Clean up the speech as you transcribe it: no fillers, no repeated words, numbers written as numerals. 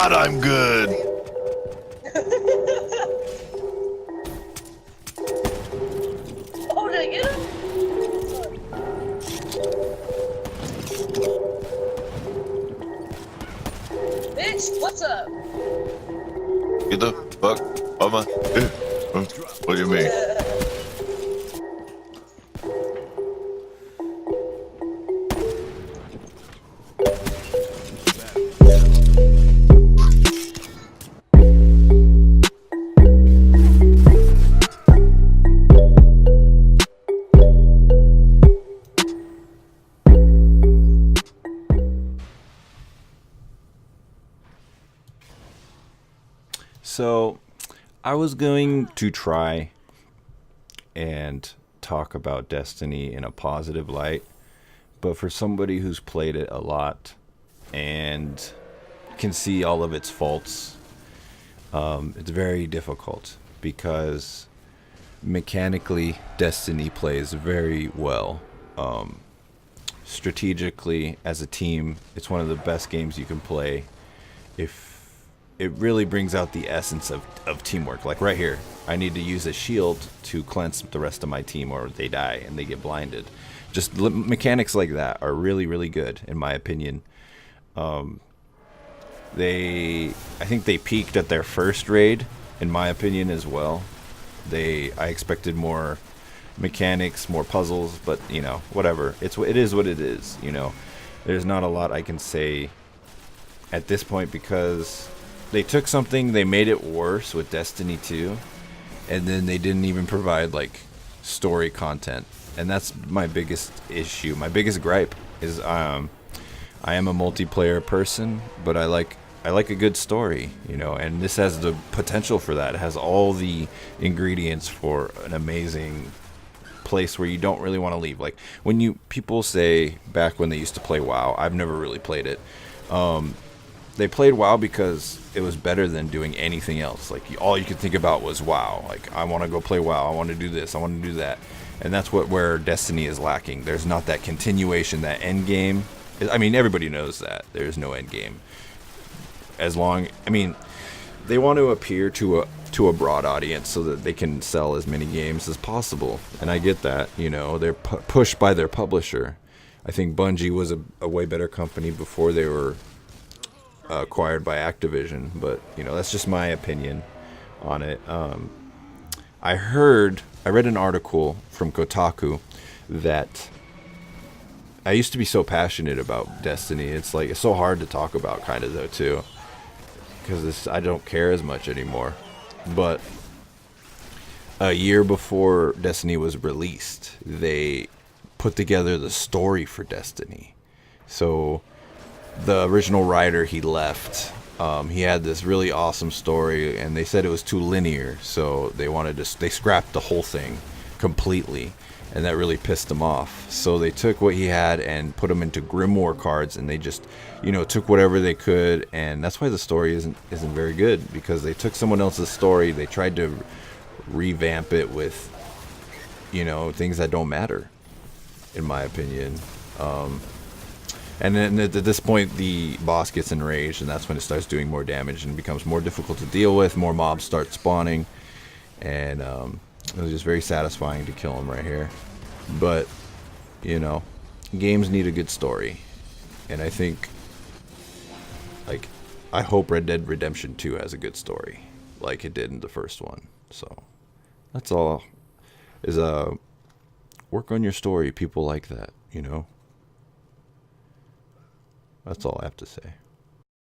God, I'm good. Oh, did I get him? Bitch, what's up? Get the fuck on my. What do you mean? So, I was going to try and talk about Destiny in a positive light, but for somebody who's played it a lot and can see all of its faults, it's very difficult because mechanically, Destiny plays very well. Strategically, as a team, it's one of the best games you can play if it really brings out the essence of teamwork. Like right here, I need to use a shield to cleanse the rest of my team or they die and they get blinded. Just mechanics like that are really, really good, in my opinion. I think they peaked at their first raid, in my opinion, as well. I expected more mechanics, more puzzles, but, you know, whatever. It is what it is, you know. There's not a lot I can say at this point because they took something, they made it worse with Destiny 2, and then they didn't even provide, like, story content. And that's my biggest issue. My biggest gripe is I am a multiplayer person, but I like a good story, you know, and this has the potential for that. It has all the ingredients for an amazing place where you don't really want to leave. Like, when people say back when they used to play WoW, I've never really played it. They played WoW because it was better than doing anything else. Like, all you could think about was WoW. Like, I want to go play WoW. I want to do this. I want to do that. And that's where Destiny is lacking. There's not that continuation, that end game. I mean, everybody knows that. There's no end game. They want to appear to a broad audience so that they can sell as many games as possible. And I get that, you know. They're pushed by their publisher. I think Bungie was a way better company before they were acquired by Activision, but you know, that's just my opinion on it. I read an article from Kotaku that I used to be so passionate about Destiny. It's so hard to talk about, kind of, though, too, because I don't care as much anymore. But a year before Destiny was released, they put together the story for Destiny. So the original writer, he left. He had this really awesome story, and they said it was too linear, so they scrapped the whole thing completely, and that really pissed him off. So they took what he had and put them into Grimoire cards, and they just, you know, took whatever they could, and that's why the story isn't very good, because they took someone else's story, they tried to revamp it with, you know, things that don't matter, in my opinion. And then at this point, the boss gets enraged, and that's when it starts doing more damage and becomes more difficult to deal with. More mobs start spawning, and it was just very satisfying to kill him right here. But, you know, games need a good story, and I think, like, I hope Red Dead Redemption 2 has a good story, like it did in the first one. So that's all. Work on your story. People like that, you know. That's all I have to say.